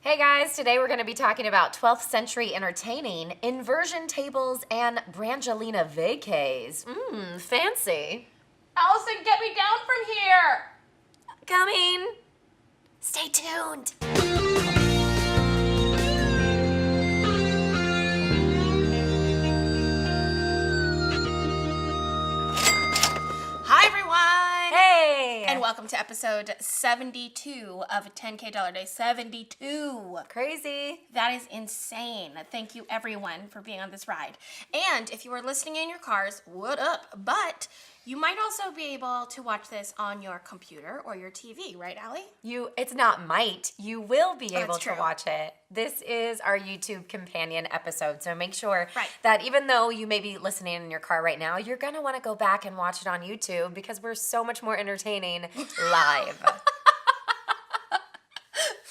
Hey guys, today we're going to be talking about 12th century entertaining, inversion tables, and Brangelina vacays. Fancy. Alison, get me down from here! Coming. Stay tuned. Hi everyone! Hey. And welcome to episode 72 of a $10K Day. 72. Crazy. That is insane. Thank you everyone for being on this ride. And if you are listening in your cars, what up? But you might also be able to watch this on your computer or your TV, right, Allie? It's not might. You will be able to true. watch it. This is our YouTube companion episode. So make sure Right. that even though you may be listening in your car right now, you're going to want to go back and watch it on YouTube because we're so much more entertaining live.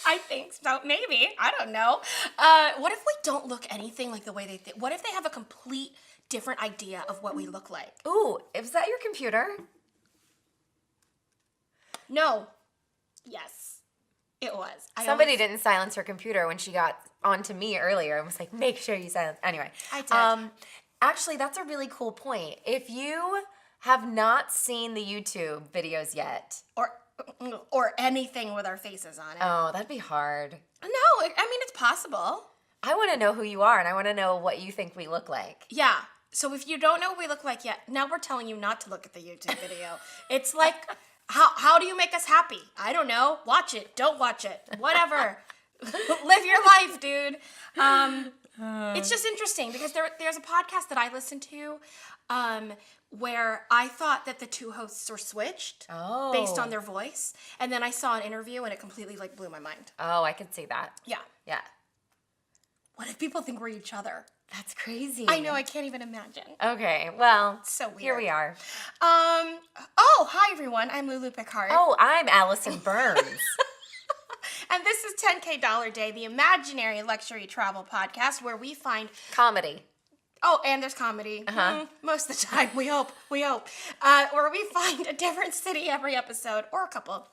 I think so. Maybe. I don't know. What if we don't look anything like the way they think? What if they have a complete different idea of what we look like? Ooh, is that your computer? No. Yes. It was. Somebody didn't silence her computer when she got onto me earlier and was like, make sure you silence. Anyway. I did. Actually, that's a really cool point. If you have not seen the YouTube videos yet. Or anything with our faces on it. Oh, that'd be hard. No, I mean, it's possible. I want to know who you are and I want to know what you think we look like. Yeah. So if you don't know what we look like yet, now we're telling you not to look at the YouTube video. It's like, how do you make us happy? I don't know. Watch it. Don't watch it. Whatever. Live your life, dude. It's just interesting because there's a podcast that I listen to where I thought that the two hosts were switched based on their voice. And then I saw an interview and it completely blew my mind. Oh, I could see that. Yeah. Yeah. What if people think we're each other? That's crazy. I know, I can't even imagine. Okay, well, So weird. here we are. Hi everyone, I'm Lulu Picart. Oh, I'm Alison Burns. And this is $10K Day, the imaginary luxury travel podcast where we find... Comedy. Oh, and there's comedy. Most of the time, we hope. Where we find a different city every episode, or a couple,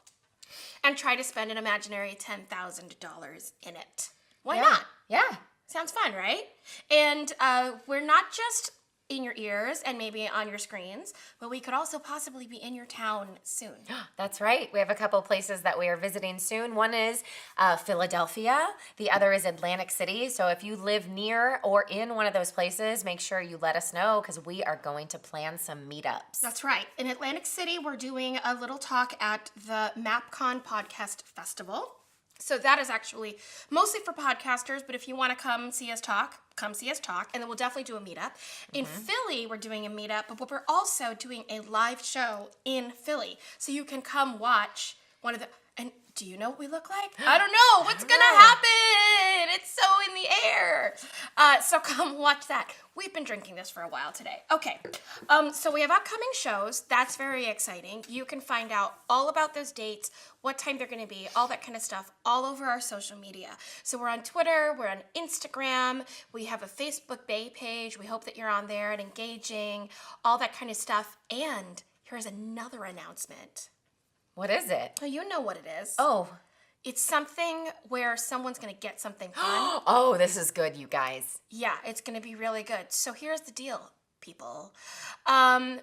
and try to spend an imaginary $10,000 in it. Why not? Yeah. Sounds fun, right? And we're not just in your ears and maybe on your screens, but we could also possibly be in your town soon. That's right. We have a couple places that we are visiting soon. One is Philadelphia. The other is Atlantic City. So if you live near or in one of those places, make sure you let us know because we are going to plan some meetups. That's right. In Atlantic City, we're doing a little talk at the MapCon Podcast Festival. So that is actually mostly for podcasters, but if you want to come see us talk, and then we'll definitely do a meetup. In Philly, we're doing a meetup, but we're also doing a live show in Philly. So you can come watch one of the... And do you know what we look like? I don't know. What's going to happen? It's so in the air. So come watch that. We've been drinking this for a while today. Okay. So we have upcoming shows. That's very exciting. You can find out all about those dates, what time they're going to be, all that kind of stuff, all over our social media. So we're on Twitter. We're on Instagram. We have a Facebook Bay page. We hope that you're on there and engaging, all that kind of stuff. And here's another announcement. What is it? Oh, you know what it is. Oh. It's something where someone's going to get something fun. Oh, this is good, you guys. Yeah, it's going to be really good. So here's the deal, people. I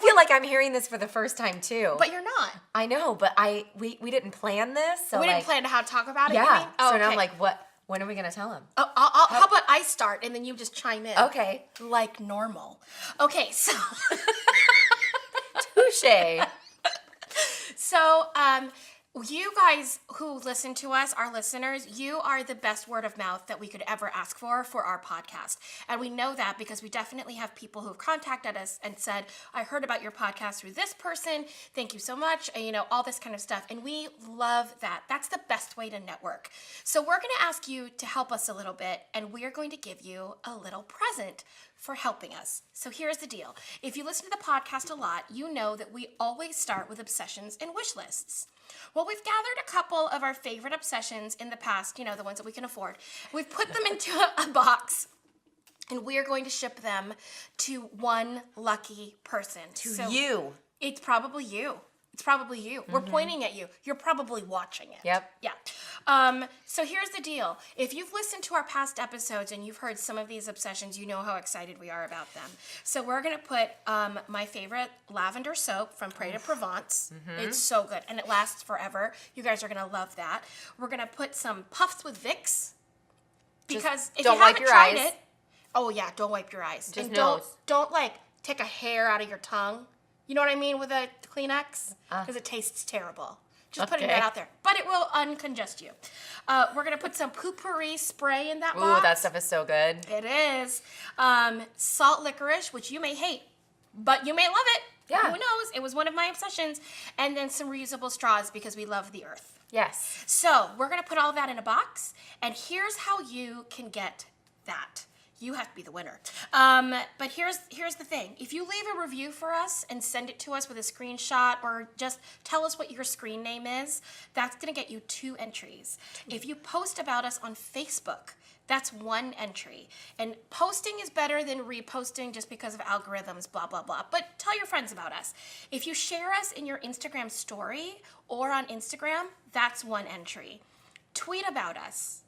feel like I'm hearing this for the first time, too. But you're not. I know, but we didn't plan this. So we didn't plan how to talk about it, you Yeah. mean? Oh, So now okay. I'm like, when are we going to tell him? How about I start and then you just chime in? Okay. Like normal. Okay, so... Touche. So, you guys who listen to us, our listeners, you are the best word of mouth that we could ever ask for our podcast. And we know that because we definitely have people who have contacted us and said, I heard about your podcast through this person. Thank you so much. And, all this kind of stuff. And we love that. That's the best way to network. So we're going to ask you to help us a little bit, and we're going to give you a little present for helping us. So here's the deal. If you listen to the podcast a lot, you know that we always start with obsessions and wish lists. Well, we've gathered a couple of our favorite obsessions in the past, the ones that we can afford. We've put them into a box, and we are going to ship them to one lucky person. To you. It's probably you. It's probably you. We're pointing at you. You're probably watching it. Yep. Yeah. So here's the deal. If you've listened to our past episodes and you've heard some of these obsessions, you know how excited we are about them. So we're going to put my favorite lavender soap from Près de Provence. It's so good, and it lasts forever. You guys are going to love that. We're going to put some puffs with Vicks. Because if you haven't tried it... Oh, yeah, don't wipe your eyes. Just and nose. don't, like, take a hair out of your tongue. You know what I mean with a Kleenex? Because it tastes terrible. Just putting that out there. But it will uncongest you. We're going to put some Poo-Pourri spray in that box. Ooh, that stuff is so good. It is. Salt licorice, which you may hate, but you may love it. Yeah. Who knows? It was one of my obsessions. And then some reusable straws because we love the earth. Yes. So we're going to put all that in a box. And here's how you can get that. You have to be the winner. But here's the thing. If you leave a review for us and send it to us with a screenshot or just tell us what your screen name is, that's going to get you 2 entries. If you post about us on Facebook, that's 1 entry. And posting is better than reposting just because of algorithms, blah, blah, blah. But tell your friends about us. If you share us in your Instagram story or on Instagram, that's 1 entry. Tweet about us.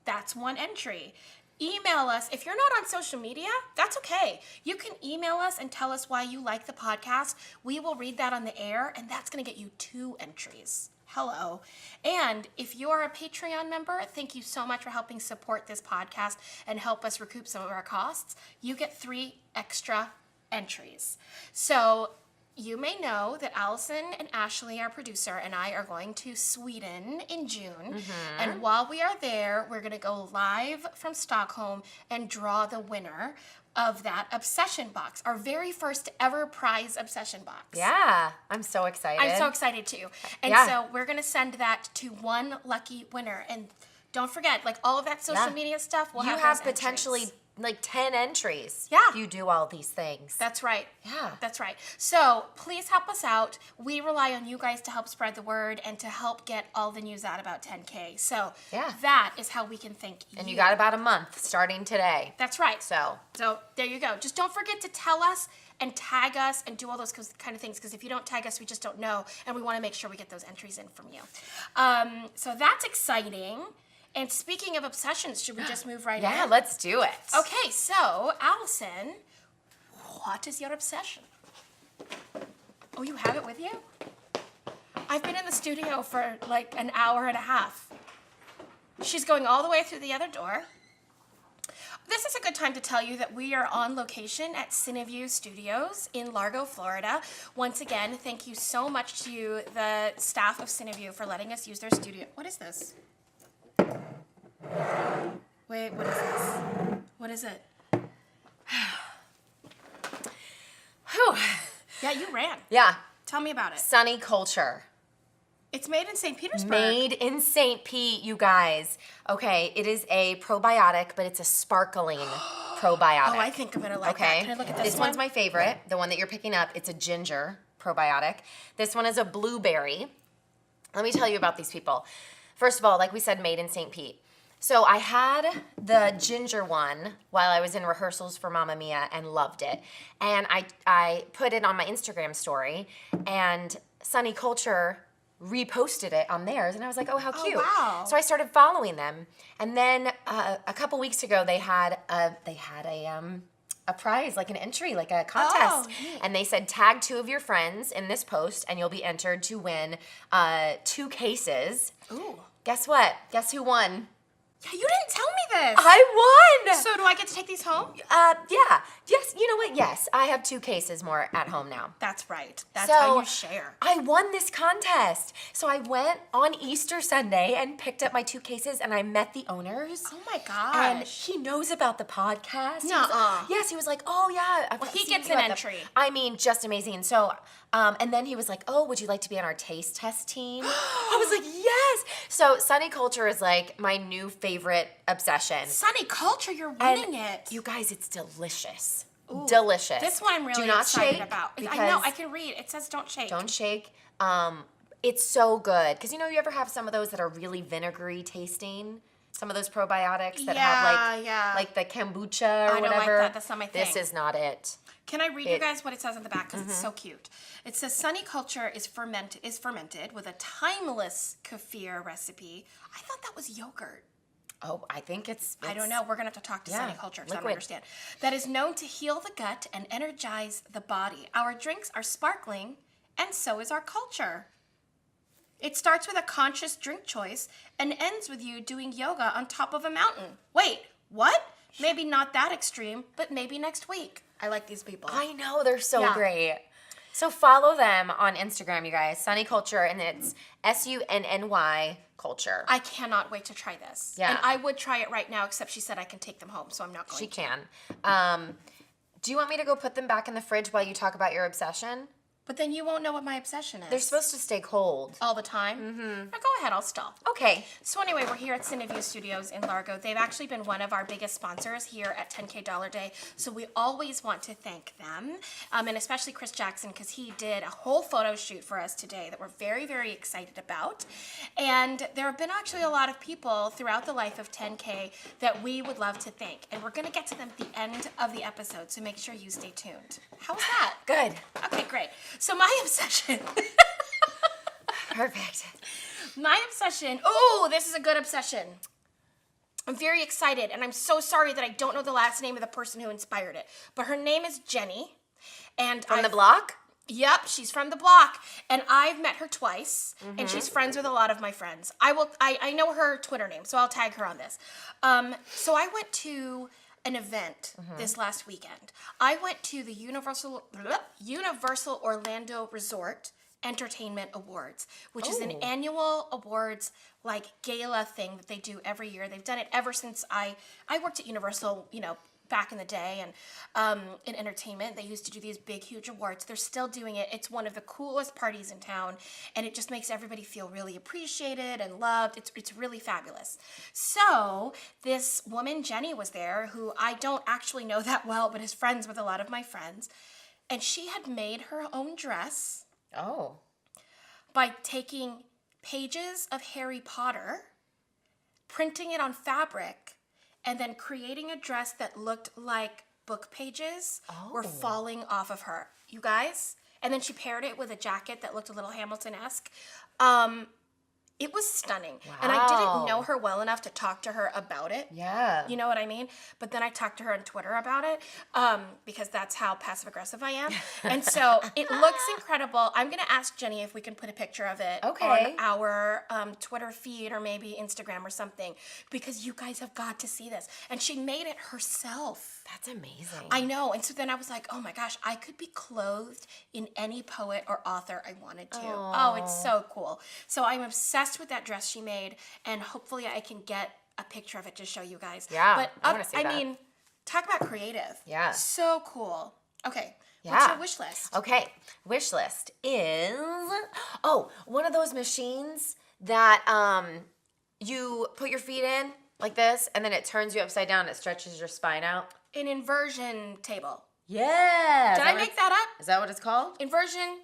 That's 1 entry. Email us. If you're not on social media, that's okay. You can email us and tell us why you like the podcast. We will read that on the air, and that's going to get you 2 entries. Hello. And if you are a Patreon member, thank you so much for helping support this podcast and help us recoup some of our costs. You get 3 extra entries. So you may know that Alison and Ashley, our producer, and I are going to Sweden in June. And while we are there, we're going to go live from Stockholm and draw the winner of that obsession box, our very first ever prize obsession box. Yeah, I'm so excited. I'm so excited too. And so we're going to send that to 1 lucky winner. And don't forget, like all of that social media stuff, we'll you have have those potentially entries. like 10 entries. Yeah. If you do all these things. That's right. Yeah. That's right. So please help us out. We rely on you guys to help spread the word and to help get all the news out about 10K. So that is how we can thank you. And you got about a month starting today. That's right. So there you go. Just don't forget to tell us and tag us and do all those kind of things, because if you don't tag us, we just don't know, and we want to make sure we get those entries in from you. So that's exciting. And speaking of obsessions, should we just move right in? Yeah, let's do it. Okay, so Alison, what is your obsession? Oh, you have it with you? I've been in the studio for like an hour and a half. She's going all the way through the other door. This is a good time to tell you that we are on location at Cineview Studios in Largo, Florida. Once again, thank you so much to the staff of Cineview for letting us use their studio. What is this? Wait, what is this? What is it? Whew. Yeah, you ran. Yeah. Tell me about it. Sunny Culture. It's made in St. Petersburg. Made in St. Pete, you guys. Okay, it is a probiotic, but it's a sparkling probiotic. Oh, I think I'm going to like that. Can I look at this one? One's my favorite. The one that you're picking up, it's a ginger probiotic. This one is a blueberry. Let me tell you about these people. First of all, like we said, made in St. Pete. So I had the ginger one while I was in rehearsals for Mamma Mia and loved it. And I put it on my Instagram story, and Sunny Culture reposted it on theirs, and I was like, oh, how cute. Wow. So I started following them. And then a couple weeks ago, they had a prize, like an entry, like a contest. Neat. And they said, tag 2 of your friends in this post, and you'll be entered to win 2 cases. Ooh. Guess what? Guess who won? Yeah, you didn't tell me this. I won! So do I get to take these home? Yeah. Yes, you know what? Yes, I have 2 cases more at home now. That's right. That's So, how you share. I won this contest. So I went on Easter Sunday and picked up my 2 cases, and I met the owners. Oh my gosh. And he knows about the podcast. Nuh-uh. Yes, he was like, oh yeah. Well, he gets an entry. I mean, just amazing. So, and then he was like, oh, would you like to be on our taste test team? I was like, yes. So Sunny Culture is like my new favorite obsession. Sunny Culture, you're winning it. You guys, it's delicious. Ooh, Delicious. This one I'm really Do not excited shake about. I because know, I can read. It says don't shake. Don't shake. It's so good. Because you ever have some of those that are really vinegary tasting? some of those probiotics that Yeah. have like the kombucha or I don't like whatever. that. That's not my thing. This is not it. Can I read you guys what it says on the back? Because it's so cute. It says Sunny Culture is fermented with a timeless kefir recipe. I thought that was yogurt. Oh, I think it's I don't know. We're going to have to talk to Sunny Culture because I don't understand. That is known to heal the gut and energize the body. Our drinks are sparkling, and so is our culture. It starts with a conscious drink choice and ends with you doing yoga on top of a mountain. Wait, what? Maybe not that extreme, but maybe next week. I like these people. I know, they're so great. So follow them on Instagram, you guys. Sunny Culture, and it's SUNNY Culture. I cannot wait to try this. Yeah. And I would try it right now, except she said I can take them home, so I'm not going She to. can. Do you want me to go put them back in the fridge while you talk about your obsession? But then you won't know what my obsession is. They're supposed to stay cold. all the time. Now go ahead, I'll stall. Okay. So anyway, we're here at Cineview Studios in Largo. They've actually been one of our biggest sponsors here at 10K Dollar Day, so we always want to thank them, and especially Chris Jackson, because he did a whole photo shoot for us today that we're very, very excited about. And there have been actually a lot of people throughout the life of 10K that we would love to thank, and we're going to get to them at the end of the episode, so make sure you stay tuned. How's that? Good. Okay, great. So my obsession... Perfect. My obsession, oh, this is a good obsession. I'm very excited, and I'm so sorry that I don't know the last name of the person who inspired it. But her name is Jenny. And From the block? Yep, she's from the block. And I've met her twice, and she's friends with a lot of my friends. I know her Twitter name, so I'll tag her on this. So I went to an event this last weekend. I went to the Universal Orlando Resort Entertainment Awards, which is an annual awards like gala thing that they do every year. They've done it ever since I worked at Universal, back in the day, and in entertainment. They used to do these big, huge awards. They're still doing it. It's one of the coolest parties in town, and it just makes everybody feel really appreciated and loved. It's really fabulous. So this woman, Jenny, was there, who I don't actually know that well, but is friends with a lot of my friends, and she had made her own dress Oh. by taking pages of Harry Potter, printing it on fabric, and then creating a dress that looked like book pages were falling off of her. You guys? And then she paired it with a jacket that looked a little Hamilton-esque. It was stunning. Wow. And I didn't know her well enough to talk to her about it. Yeah. You know what I mean? But then I talked to her on Twitter about it, because that's how passive-aggressive I am. And so it looks incredible. I'm going to ask Jenny if we can put a picture of it on our Twitter feed or maybe Instagram or something, because you guys have got to see this. And she made it herself. That's amazing. I know. And so then I was like, oh my gosh, I could be clothed in any poet or author I wanted to. Oh, it's so cool. So I'm obsessed with that dress she made, and hopefully I can get a picture of it to show you guys. Yeah, but I want to see that. I mean, talk about creative. Yeah. So cool. Okay. Yeah. What's your wish list? Okay. Wish list is, one of those machines that you put your feet in like this, and then it turns you upside down. It stretches your spine out. An inversion table. Yeah. Did I make that up? Is that what it's called? Inversion?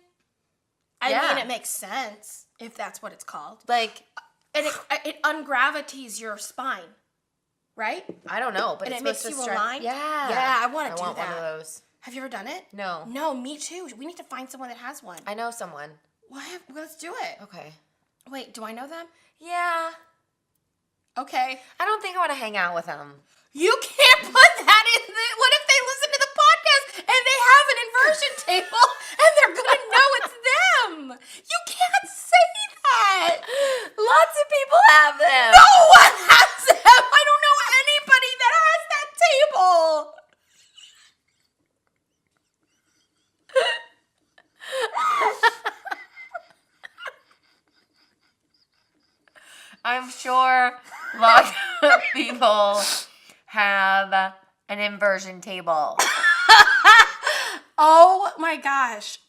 I mean, it makes sense if that's what it's called. Like, and it ungravities your spine, right? I don't know, but and it's it makes supposed you to stretch. align? Yeah. Yeah, I want to do I want that. one of those. Have you ever done it? No. No, me too. We need to find someone that has one. I know someone. Well, let's do it. Okay. Wait, do I know them? Yeah. Okay. I don't think I want to hang out with them. You can't put that in the... What if they listen to the podcast and they have an inversion table and they're going to know it's them? You can't say that. Lots of people have them. No one has them. I don't know anybody that has that table. I'm sure lots of people have an inversion table. Oh my gosh.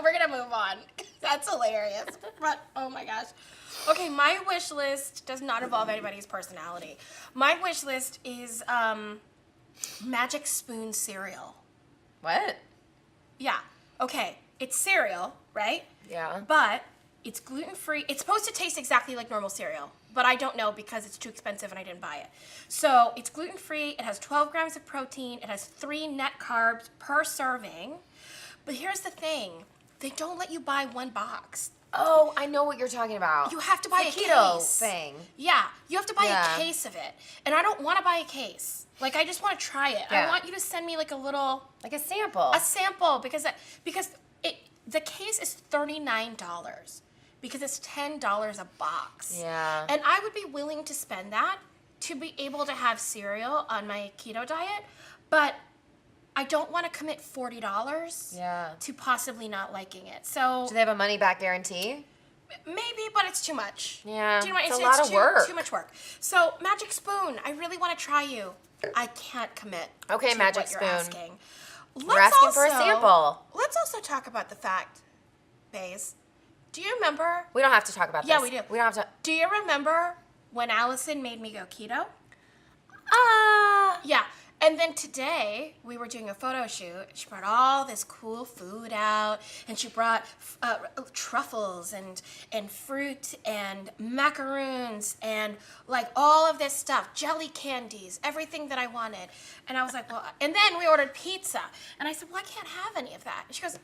We're gonna move on. That's hilarious. But oh my gosh. Okay, my wish list does not involve anybody's personality. My wish list is Magic Spoon cereal. What? Yeah. Okay. It's cereal, right? Yeah. But It's gluten-free. It's supposed to taste exactly like normal cereal, but I don't know because it's too expensive and I didn't buy it. So it's gluten-free. It has 12 grams of protein. It has 3 net carbs per serving. But here's the thing. They don't let you buy one box. Oh, I know what you're talking about. You have to buy the a keto case. thing. Yeah, you have to buy Yeah. a case of it. And I don't want to buy a case. Like, I just want to try it. Yeah. I want you to send me like a little... Like a sample. A sample because the case is $39 because it's $10 a box. Yeah. And I would be willing to spend that to be able to have cereal on my keto diet, but I don't want to commit $40 Yeah. to possibly not liking it. So Do they have a money back guarantee? maybe, but it's too much. Yeah, Do you know what? it's a lot of work. Too much work. So Magic Spoon, I really want to try you. I can't commit. Okay, to Magic what you're Spoon. asking. We're asking for a sample. Let's also talk about the fact, Baze. Do you remember? We don't have to talk about this. Yeah, we do. We don't have to. Do you remember when Alison made me go keto? Ah. Yeah. And then today we were doing a photo shoot. She brought all this cool food out, and she brought truffles and fruit and macaroons and like all of this stuff, jelly candies, everything that I wanted. And I was like, well, and then we ordered pizza, and I said, well, I can't have any of that. And she goes,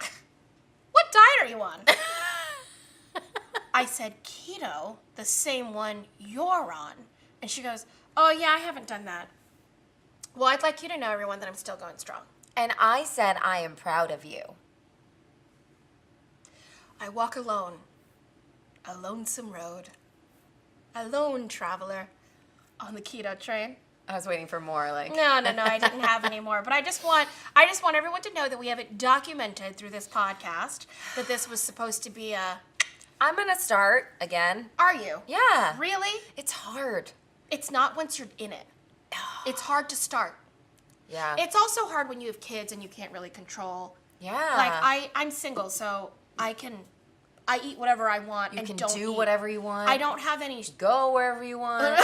what diet are you on? I said, keto, the same one you're on. And she goes, oh yeah, I haven't done that. Well, I'd like you to know, everyone, that I'm still going strong. And I said I am proud of you. I walk alone, a lonesome road, a lone traveler on the keto train. I was waiting for more like. No, I didn't have any more. But I just want everyone to know that we have it documented through this podcast that this was supposed to be a. I'm gonna start again. Are you? Yeah. Really? It's hard. It's not once you're in it. It's hard to start. Yeah. It's also hard when you have kids and you can't really control. Yeah. Like I'm single, so I eat whatever I want and can don't do eat. whatever you want. I don't have any. Go wherever you want.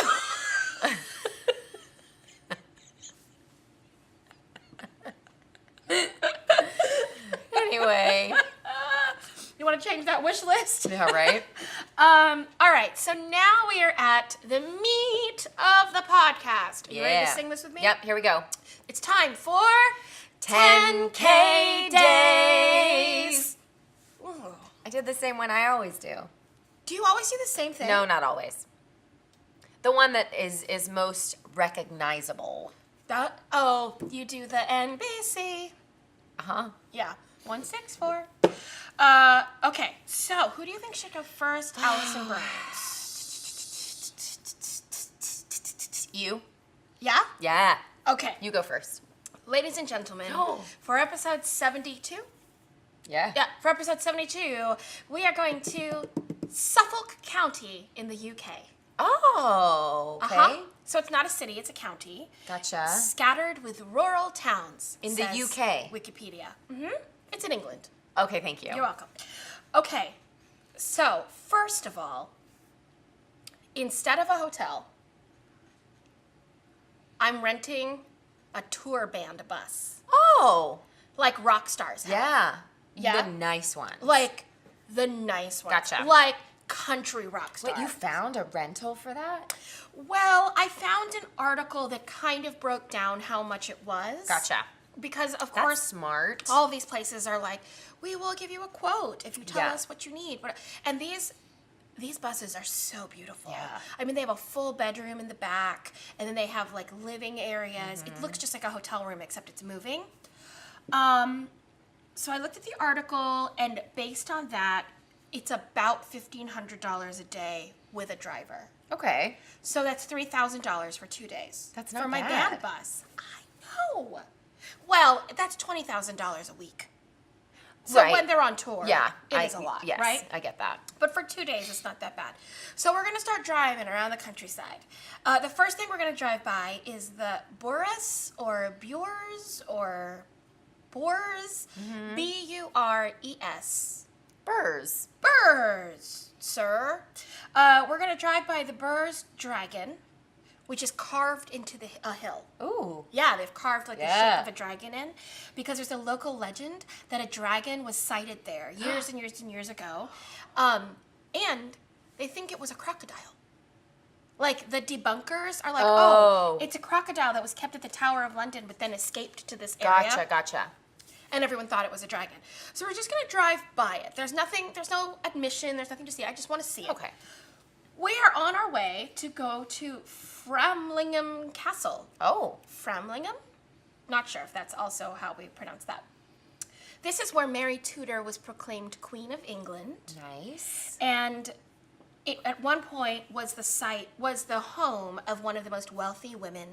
Anyway. You want to change that wish list? Yeah, right? All right, so now we are at the meat of the podcast. Are you ready to sing this with me? Yep, here we go. It's time for 10K days. Ooh. I did the same one I always do. Do you always do the same thing? No, not always. The one that is most recognizable. You do the NBC. Uh-huh. Yeah, 164. Okay, so who do you think should go first? Alison Burns. You? Yeah? Yeah. Okay. You go first. Ladies and gentlemen, No. for episode 72, Yeah. for episode 72, we are going to Suffolk County in the UK. Oh, okay. Uh-huh. So it's not a city, it's a county. Gotcha. Scattered with rural towns. In the says UK. Wikipedia. Mm-hmm. It's in England. Okay, thank you. You're welcome. Okay, so first of all, instead of a hotel, I'm renting a tour band bus. Oh, Like rock stars have. yeah. Yeah? The nice one. Like the nice ones. Gotcha. Like country rock stars. Wait, you found a rental for that? Well, I found an article that kind of broke down how much it was. Gotcha. Because of That's course smart. all of these places are like, we will give you a quote if you tell Yeah. us what you need. And these buses are so beautiful. Yeah. I mean, they have a full bedroom in the back, and then they have like living areas. It looks just like a hotel room, except it's moving. So I looked at the article, and based on that, it's about $1,500 a day with a driver. Okay. So that's $3,000 for 2 days. That's not for my bad. band bus. I know. Well, that's $20,000 a week. So Right. when they're on tour, Yeah. it is a lot, yes, right? I get that. But for 2 days, it's not that bad. So we're gonna start driving around the countryside. The first thing we're gonna drive by is the Bures or Bures or Bures, Bures. Burrs. Bures, sir. We're gonna drive by the Bures Dragon, which is carved into a hill. Ooh. Yeah, they've carved like the Yeah. shape of a dragon in, because there's a local legend that a dragon was sighted there years and years and years ago. And they think it was a crocodile. Like, the debunkers are like, Oh. it's a crocodile that was kept at the Tower of London but then escaped to this area. Gotcha. And everyone thought it was a dragon. So we're just going to drive by it. There's no admission, there's nothing to see. I just want to see it. Okay. We are on our way to go to Framlingham Castle. Oh. Framlingham? Not sure if that's also how we pronounce that. This is where Mary Tudor was proclaimed Queen of England. Nice. And it, at one point, was the home of one of the most wealthy women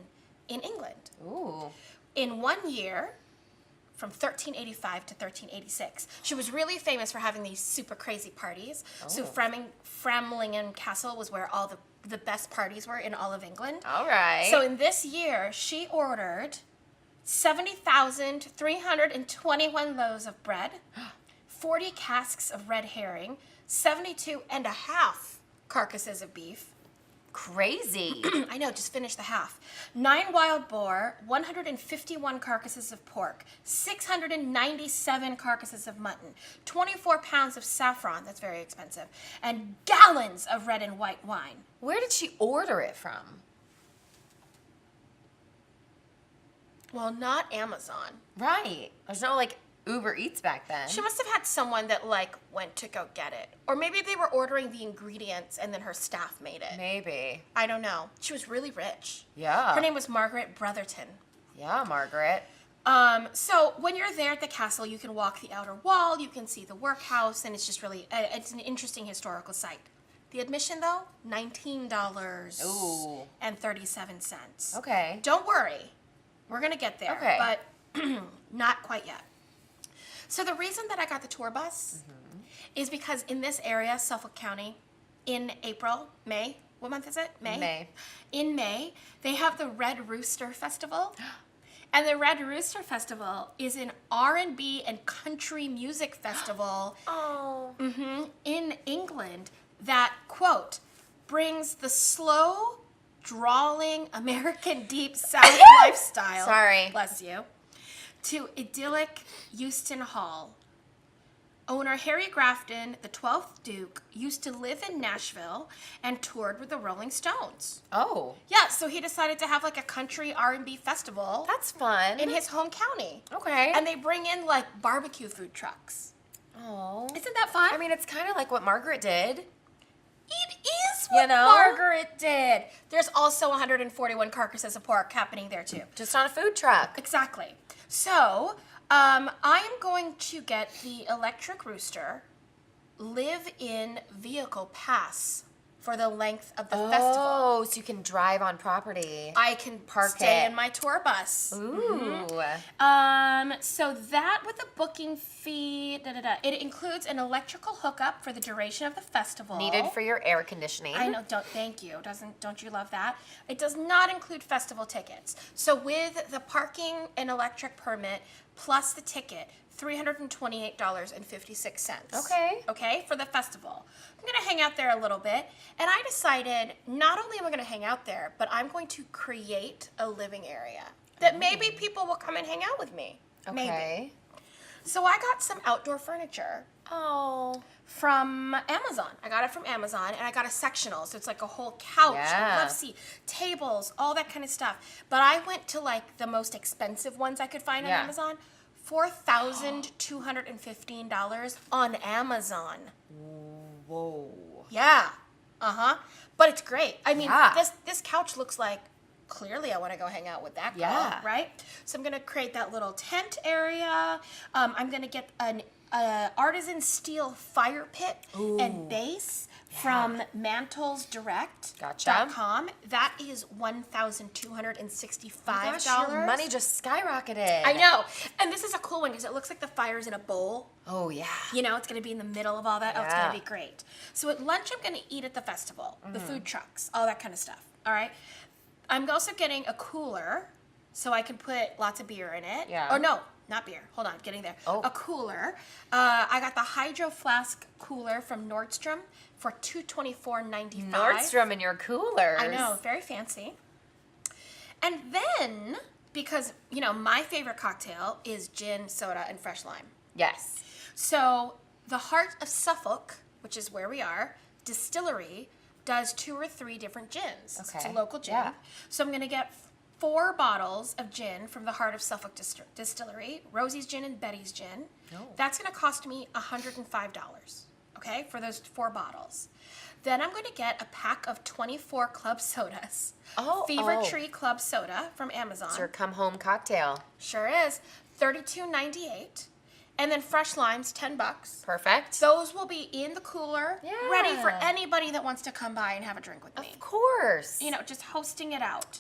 in England. Ooh. In 1 year, from 1385 to 1386, she was really famous for having these super crazy parties. Oh. So Framlingham Castle was where all the best parties were in all of England. All right. So in this year, she ordered 70,321 loaves of bread, 40 casks of red herring, 72 and a half carcasses of beef. Crazy. I know, just finished the half. 9 wild boar, 151 carcasses of pork, 697 carcasses of mutton, 24 pounds of saffron, that's very expensive, and gallons of red and white wine. Where did she order it from? Well, not Amazon. Right. There's no like Uber Eats back then. She must have had someone that like went to go get it. Or maybe they were ordering the ingredients and then her staff made it. Maybe. I don't know. She was really rich. Yeah. Her name was Margaret Brotherton. Yeah, Margaret. So when you're there at the castle, you can walk the outer wall, you can see the workhouse, and it's just really, it's an interesting historical site. The admission though, $19. Ooh. And 37 cents. Okay. Don't worry. We're going to get there. Okay. But not quite yet. So the reason that I got the tour bus is because in this area, Suffolk County, in May, what month is it? May. In May, they have the Red Rooster Festival. And the Red Rooster Festival is an R&B and country music festival in England that, quote, brings the slow, drawling American deep South lifestyle. Sorry. Bless you. To idyllic Euston Hall. Owner Harry Grafton, the 12th Duke, used to live in Nashville and toured with the Rolling Stones. Oh. Yeah, so he decided to have like a country R&B festival That's fun. in his home county. Okay. And they bring in like barbecue food trucks. Oh. Isn't that fun? I mean, it's kind of like what Margaret did. it is what Margaret did. There's also 141 carcasses of pork happening there too. Just on a food truck. Exactly. So, I am going to get the electric rooster live-in vehicle pass for the length of the festival. Oh, so you can drive on property. I can stay in my tour bus. Ooh. So that with the booking fee, it includes an electrical hookup for the duration of the festival. Needed for your air conditioning. I know, thank you. Don't you love that? It does not include festival tickets. So with the parking and electric permit plus the ticket, $328.56. Okay, for the festival. I'm going to hang out there a little bit, and I decided not only am I going to hang out there, but I'm going to create a living area that maybe people will come and hang out with me. Okay. Maybe. So I got some outdoor furniture. Oh. From Amazon. I got it from Amazon, and I got a sectional, so it's like a whole couch, Yeah. a love seat, tables, all that kind of stuff. But I went to like the most expensive ones I could find on Yeah. Amazon. $4,215 on Amazon. Whoa. Yeah. But it's great. I mean, Yeah. this couch looks like clearly I want to go hang out with that girl, Yeah. right? So I'm going to create that little tent area. I'm going to get an artisan steel fire pit and base from mantlesdirect.com. That is $1,265. Gosh, your money just skyrocketed. I know. And this is a cool one because it looks like the fire's in a bowl. Oh, yeah. You know, it's going to be in the middle of all that. Oh, it's going Yeah. to be great. So at lunch, I'm going to eat at the festival, the food trucks, all that kind of stuff. All right. I'm also getting a cooler so I can put lots of beer in it. Yeah. Or no, not beer. Hold on, getting there. Oh. A cooler. I got the Hydro Flask cooler from Nordstrom for $224.95. Nordstrom in your coolers. I know, very fancy. And then, because, you know, my favorite cocktail is gin, soda, and fresh lime. Yes. So the Heart of Suffolk, which is where we are, distillery does 2 or 3 different gins. It's a Okay. local gin. Yeah. So I'm going to get 4 bottles of gin from the Heart of Suffolk Distillery, Rosie's Gin and Betty's Gin. Oh. That's going to cost me $105, okay, for those 4 bottles. Then I'm going to get a pack of 24 club sodas. Fever Tree Club Soda from Amazon. It's your come home cocktail. Sure is. $32.98. And then fresh limes, $10. Perfect. Those will be in the cooler, Yeah. ready for anybody that wants to come by and have a drink with me. Of course. You know, just hosting it out.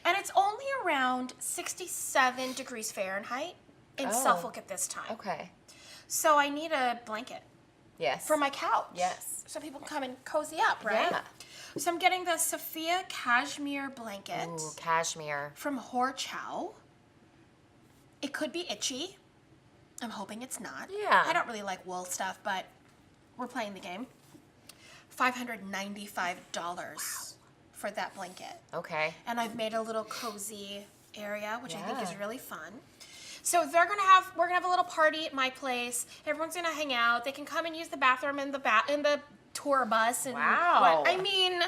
And it's only around 67 degrees Fahrenheit in Suffolk at this time. Okay. So I need a blanket Yes. for my couch. Yes. So people can come and cozy up, right? Yeah. So I'm getting the Sophia cashmere blanket Ooh, cashmere. from Hor Chow. It could be itchy. I'm hoping it's not. Yeah. I don't really like wool stuff, but we're playing the game. $595 for that blanket. Okay. And I've made a little cozy area, which I think is Yeah. really fun. So we're gonna have a little party at my place. Everyone's gonna hang out. They can come and use the bathroom in the tour bus. And Wow. I mean,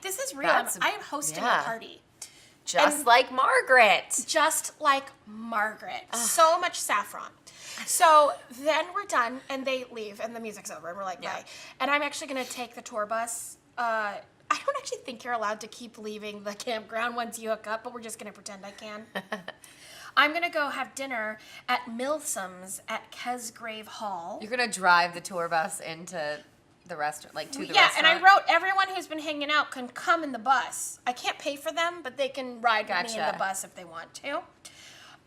this is real. That's- I am hosting yeah. a party. Just And- like Margaret. Just like Margaret. So much saffron. So then we're done, and they leave, and the music's over, and we're like, Yeah. bye. And I'm actually going to take the tour bus. I don't actually think you're allowed to keep leaving the campground once you hook up, but we're just going to pretend I can. I'm going to go have dinner at Milsom's at Kesgrave Hall. You're gonna drive the tour bus into the restaurant, like to the Yeah, restaurant. and I wrote everyone who's been hanging out can come in the bus. I can't pay for them, but they can ride with me in Gotcha. the bus if they want to.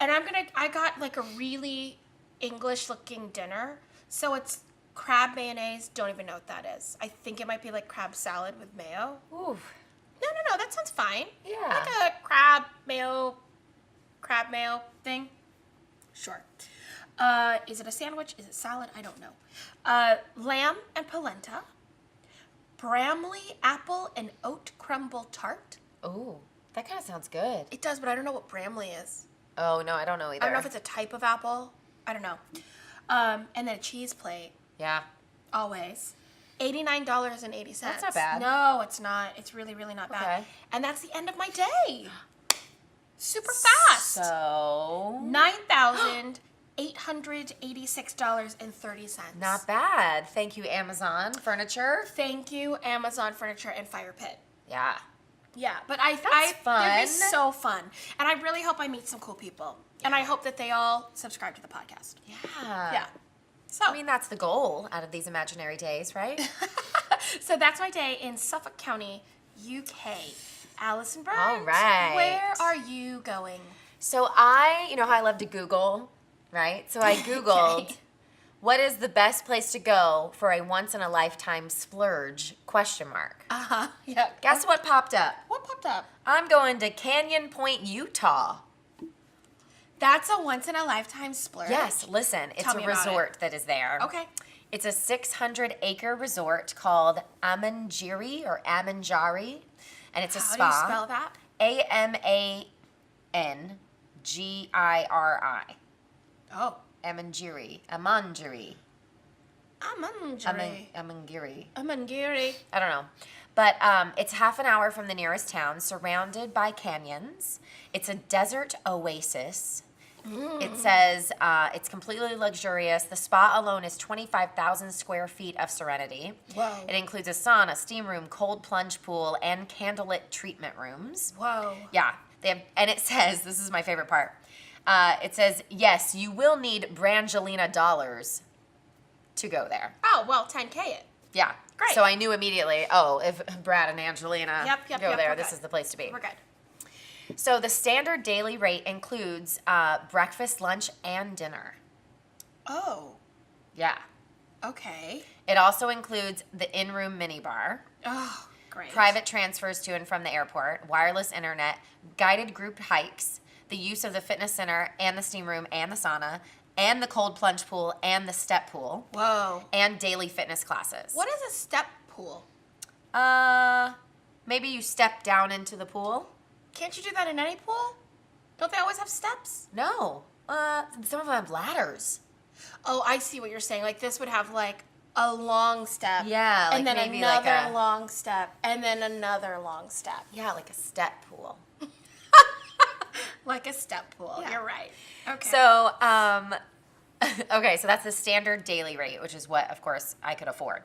And I got like a really English looking dinner. So it's crab mayonnaise, don't even know what that is. I think it might be like crab salad with mayo. Ooh. No, that sounds fine. Yeah. Like a crab mayo thing. Sure. Is it a sandwich? Is it salad? I don't know. Lamb and polenta. Bramley apple and oat crumble tart. Ooh. That kind of sounds good. It does, but I don't know what Bramley is. Oh no, I don't know either. I don't know if it's a type of apple. I don't know. And then a cheese plate, Yeah. always. $89.80. That's not bad. No, it's not. It's really, really not bad. Okay. And that's the end of my day. Super fast. So $9,886.30. not bad. Thank you, Amazon Furniture. Thank you, Amazon Furniture and Fire Pit. Yeah. Yeah, but That's it'd be fun. so fun. And I really hope I meet some cool people. And I hope that they all subscribe to the podcast. Yeah. Yeah. So, I mean, that's the goal out of these imaginary days, right? so that's my day in Suffolk County, UK. Alison Burns, All right. where are you going? So you know how I love to Google, right? So I Googled, Okay. what is the best place to go for a once-in-a-lifetime splurge, ? Yeah. Guess what popped up? What popped up? I'm going to Canyon Point, Utah. That's a once-in-a-lifetime splurge? Yes, listen, it's Tell a me about resort that is there. Okay. It's a 600-acre resort called Amangiri or Amangiri, and it's a How spa. do you spell that? Amangiri. Oh. Amangiri. Amangiri. Amangiri. Amangiri. I don't know. But it's half an hour from the nearest town, surrounded by canyons. It's a desert oasis. It says it's completely luxurious. The spa alone is 25,000 square feet of serenity. Whoa. It includes a sauna, steam room, cold plunge pool, and candlelit treatment rooms. Whoa. Yeah, and it says, this is my favorite part. It says, yes, you will need Brangelina dollars to go there. Oh, well, 10K it. Yeah. Great. So I knew immediately, if Brad and Angelina Yep, go there, we're this good. is the place to be. We're good. So the standard daily rate includes breakfast, lunch, and dinner. Oh, Yeah. okay. It also includes the in-room minibar, Oh, great. private transfers to and from the airport, wireless internet, guided group hikes, the use of the fitness center and the steam room and the sauna, and the cold plunge pool and the step pool, Whoa. and daily fitness classes. What is a step pool? Maybe you step down into the pool? Can't you do that in any pool? Don't they always have steps? No. Some of them have ladders. Oh, I see what you're saying. Like this would have like a long step. Yeah, like and then maybe another like a- long step, and then another long step. Yeah, like a step pool. Like a step pool. Yeah. You're right. Okay. So, okay, so that's the standard daily rate, which is what, of course, I could afford.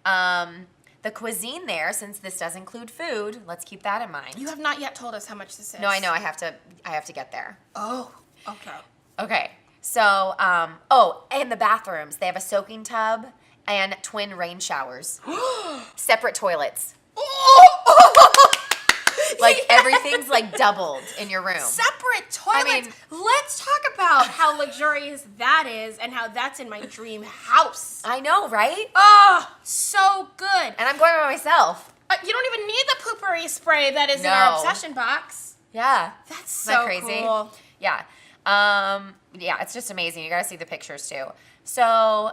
The cuisine there, since this does include food, let's keep that in mind. you have not yet told us how much this is. No, I know. I have to get there. Oh, okay. Okay. So, and the bathrooms. They have a soaking tub and twin rain showers. Separate toilets. Like everything's like doubled in your room. Separate toilets. I mean- Let's talk about how luxurious that is and how that's in my dream house. I know, right? Oh, so good. And I'm going by myself. You don't even need the poopery spray that is in No. our obsession box. Yeah. That's Isn't that so crazy? cool. Yeah. Yeah, it's just amazing. You got to see the pictures too. So,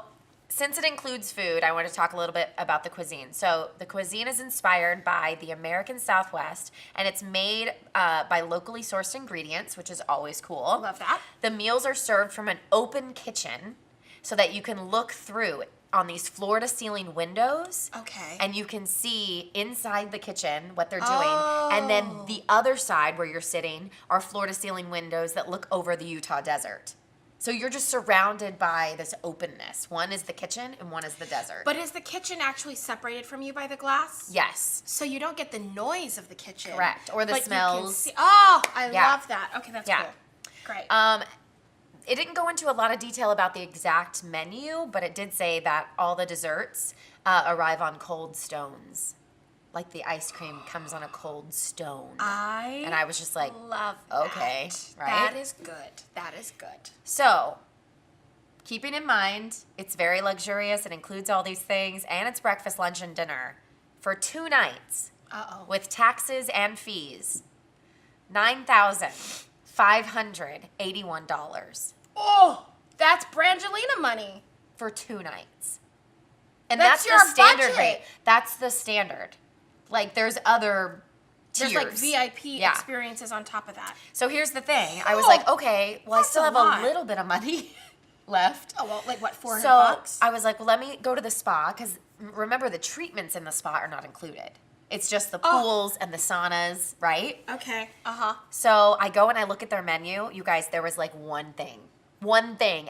since it includes food, I want to talk a little bit about the cuisine. So, the cuisine is inspired by the American Southwest, and it's made by locally sourced ingredients, which is always cool. Love that. The meals are served from an open kitchen so that you can look through on these floor-to-ceiling windows. Okay. And you can see inside the kitchen what they're doing. Oh. And then the other side where you're sitting are floor-to-ceiling windows that look over the Utah desert. So you're just surrounded by this openness. One is the kitchen and one is the desert. But is the kitchen actually separated from you by the glass? Yes. So you don't get the noise of the kitchen. Correct. Or the but you can smells. see- oh, I Yeah. love that. Okay, that's Yeah. cool. Great. It didn't go into a lot of detail about the exact menu, but it did say that all the desserts arrive on cold stones. Like the ice cream comes on a cold stone. And I was just like, love okay, that. right? That is good. That is good. So, keeping in mind, it's very luxurious. It includes all these things, and it's breakfast, lunch, and dinner for 2 nights Uh-oh. with taxes and fees. $9,581 Oh, that's Brangelina money. for 2 nights. And That's that's, your the standard budget. rate. That's the standard. Like, there's other tiers. There's like VIP Yeah. experiences on top of that. So here's the thing. I was Oh, like, okay, well, I that's still a have lot. a little bit of money left. Oh, well, like what, 400 So bucks? I was like, well, let me go to the spa because remember the treatments in the spa are not included. It's just the pools and the saunas, right? Okay. Uh-huh. So I go and I look at their menu. You guys, there was like one thing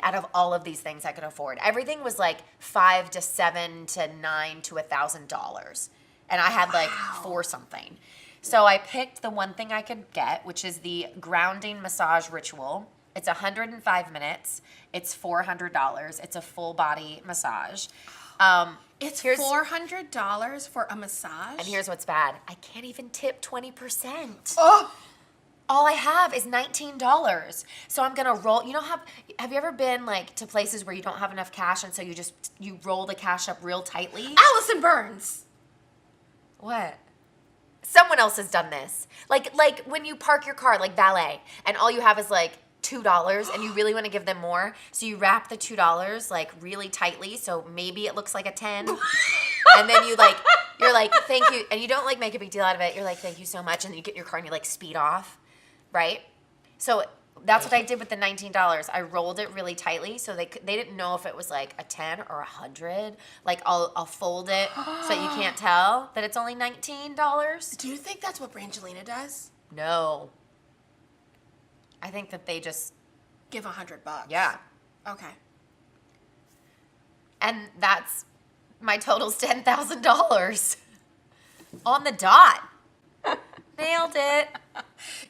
out of all of these things I could afford. Everything was like $5 to $7 to $9 to $1,000, and I had like 4 something. So I picked the one thing I could get, which is the grounding massage ritual. It's 105 minutes. It's $400. It's a full body massage. It's Here's- $400 for a massage? And here's what's bad. I can't even tip 20%. Oh! All I have is $19. So I'm gonna roll. You know how have you ever been like to places where you don't have enough cash and so you roll the cash up real tightly? Alison Burns! What? Someone else has done this. Like when you park your car, like valet, and all you have is like $2 and you really want to give them more. So you wrap the $2 like really tightly so maybe it looks like a 10. And then you're like, thank you. And you don't like make a big deal out of it. You're like, thank you so much. And then you get in your car and you like speed off. Right? So that's what I did with the $19. I rolled it really tightly so they didn't know if it was like a 10 or 100. Like I'll fold it so that you can't tell that it's only $19. Do you think that's what Brangelina does? No. I think that they just, Give $100. yeah. Okay. And that's my total's $10,000 on the dot. Nailed it.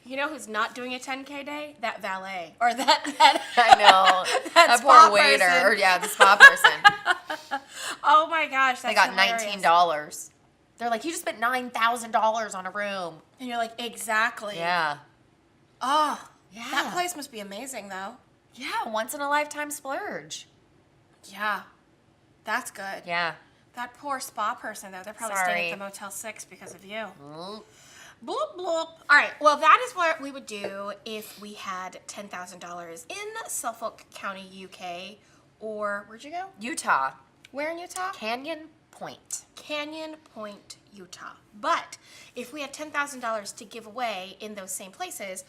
You know who's not doing a 10K day? That valet. Or that I know. That poor spa waiter. person. Or, yeah, the spa person. Oh my gosh, that's They got hilarious. $19. They're like, you just spent $9,000 on a room. And you're like, exactly. Yeah. Oh, Yeah. that place must be amazing though. Yeah, once in a lifetime splurge. Yeah. That's good. Yeah. That poor spa person though, they're probably Sorry. staying at the Motel 6 because of you. Mm. Bloop, bloop. All right, well, that is what we would do if we had $10,000 in Suffolk County, UK, or where'd you go? Utah. Where in Utah? Canyon Point. Canyon Point, Utah. But if we had $10,000 to give away in those same places,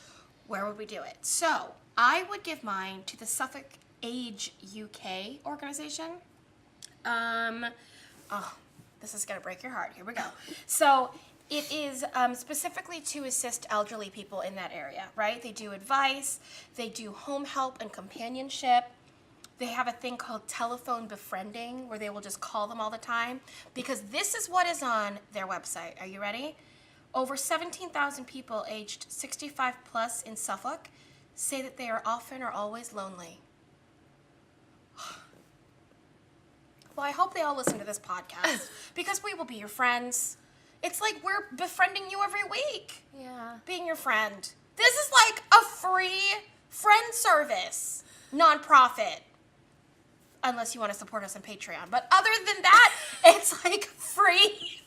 where would we do it? So I would give mine to the Suffolk Age UK organization. Oh, this is gonna break your heart. Here we go. So it is specifically to assist elderly people in that area, right? They do advice, they do home help and companionship. They have a thing called telephone befriending where they will just call them all the time, because this is what is on their website. Are you ready? Over 17,000 people aged 65 plus in Suffolk say that they are often or always lonely. Well, I hope they all listen to this podcast because we will be your friends. It's like we're befriending you every week. Yeah. Being your friend. This is like a free friend service, nonprofit. Unless you want to support us on Patreon. But other than that, it's like free.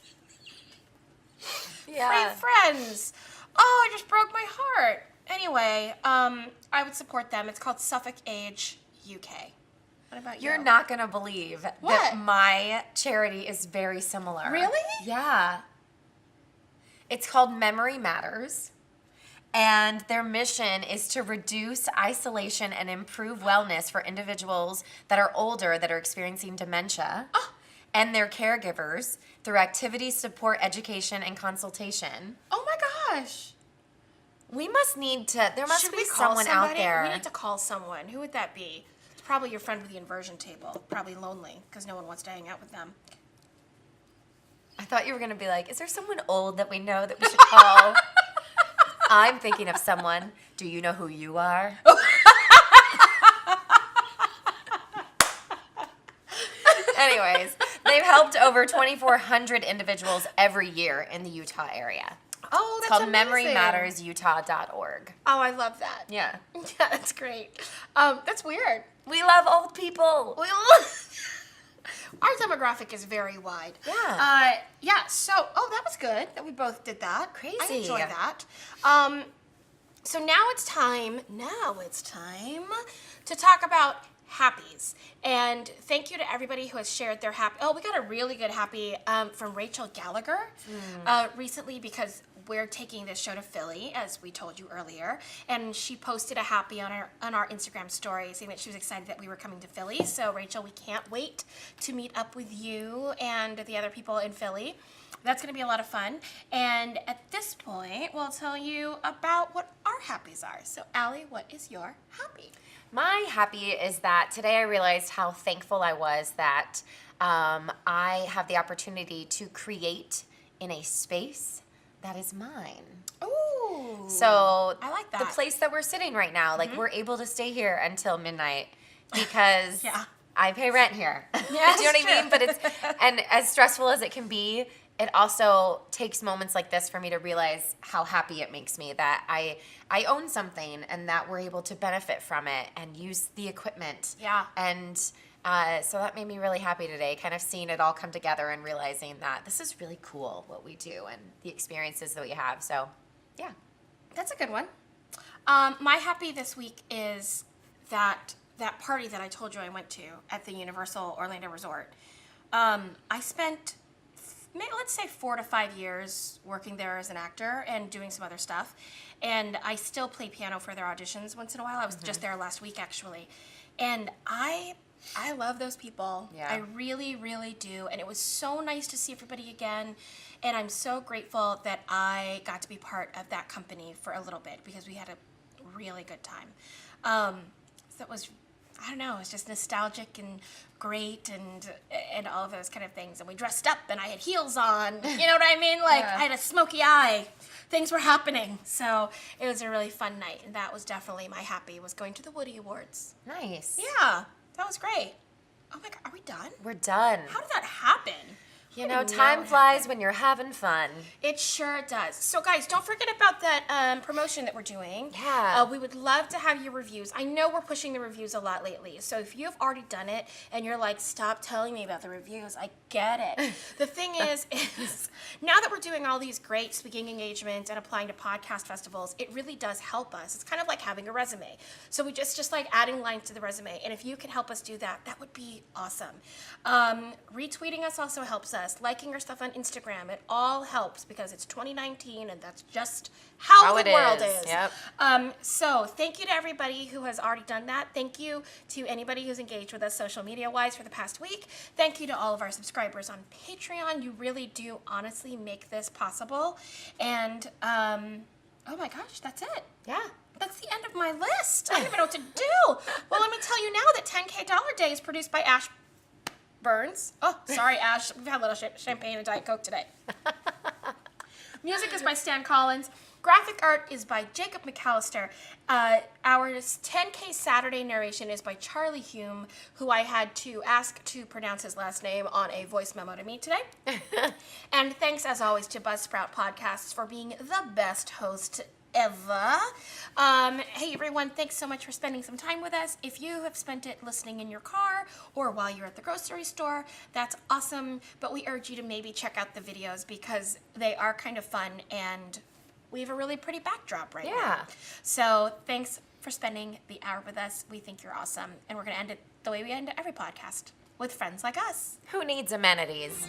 Yeah. Free friends. Oh, I just broke my heart. Anyway, I would support them. It's called Suffolk Age UK. What about you? You're not going to believe What? that my charity is very similar. Really? Yeah. It's called Memory Matters. And their mission is to reduce isolation and improve wellness for individuals that are older that are experiencing dementia and their caregivers through activities, support, education, and consultation. Oh my gosh. We must need to, there must Should be we call someone out somebody? there. We need to call someone. Who would that be? It's probably your friend with the inversion table. Probably lonely because no one wants to hang out with them. I thought you were going to be like, is there someone old that we know that we should call? I'm thinking of someone. Do you know who you are? Anyways, they've helped over 2,400 individuals every year in the Utah area. Oh, It's that's called amazing. memorymattersutah.org. Oh, I love that. Yeah. Yeah, that's great. That's weird. We love old people. We all... Our demographic is very wide. Yeah. Yeah, so, that was good that we both did that. Crazy. I enjoyed that. So now it's time to talk about happies. And thank you to everybody who has shared their happy. Oh, we got a really good happy from Rachel Gallagher recently, because we're taking this show to Philly, as we told you earlier, and she posted a happy on our Instagram story saying that she was excited that we were coming to Philly. So Rachel, we can't wait to meet up with you and the other people in Philly. That's going to be a lot of fun. And at this point, we'll tell you about what our happies are. So Allie, what is your happy? My happy is that today I realized how thankful I was that I have the opportunity to create in a space that is mine. Ooh. So I like that. the place that we're sitting right now, like we're able to stay here until midnight because Yeah. I pay rent here. Yeah, Do you know what I it's mean? true. But it's, and as stressful as it can be, it also takes moments like this for me to realize how happy it makes me that I own something and that we're able to benefit from it and use the equipment. Yeah. And so that made me really happy today, kind of seeing it all come together and realizing that this is really cool what we do and the experiences that we have. So, yeah. That's a good one. My happy this week is that party that I told you I went to at the Universal Orlando Resort. I spent, let's say, 4 to 5 years working there as an actor and doing some other stuff. And I still play piano for their auditions once in a while. I was just there last week, actually. And I love those people. Yeah. I really, really do. And it was so nice to see everybody again. And I'm so grateful that I got to be part of that company for a little bit because we had a really good time. So it was, I don't know, it was just nostalgic and great and all of those kind of things. And we dressed up and I had heels on. You know what I mean? Like, Yeah. I had a smoky eye. Things were happening. So it was a really fun night. And that was definitely my happy, was going to the Woody Awards. Nice. Yeah, that was great. Oh my God, are we done? We're done. How did that happen? You I know, didn't time it flies happened. when you're having fun. It sure does. So guys, don't forget about that promotion that we're doing. Yeah. We would love to have your reviews. I know we're pushing the reviews a lot lately. So if you've already done it and you're like, stop telling me about the reviews, I get it. The thing is now that we're doing all these great speaking engagements and applying to podcast festivals, it really does help us. It's kind of like having a resume. So we just like adding lines to the resume. And if you can help us do that, that would be awesome. Retweeting us also helps us. us, liking our stuff on Instagram. It all helps because it's 2019 and that's just how the world is. Yep. So thank you to everybody who has already done that. Thank you to anybody who's engaged with us social media wise for the past week. Thank you to all of our subscribers on Patreon. You really do honestly make this possible. And oh my gosh, that's it. Yeah. That's the end of my list. I don't even know what to do. Well, let me tell you now that 10K Dollar Day is produced by Ash Burns. Oh, sorry, Ash. We've had a little champagne and Diet Coke today. Music is by Stan Collins. Graphic art is by Jacob McAllister. Our 10K Saturday narration is by Charlie Hume, who I had to ask to pronounce his last name on a voice memo to me today. And thanks, as always, to Buzzsprout Podcasts for being the best host ever. Hey everyone, thanks so much for spending some time with us. If you have spent it listening in your car or while you're at the grocery store, that's awesome. But we urge you to maybe check out the videos because they are kind of fun and we have a really pretty backdrop right now. So thanks for spending the hour with us. We think you're awesome. And we're going to end it the way we end every podcast, with friends like us. Who needs amenities?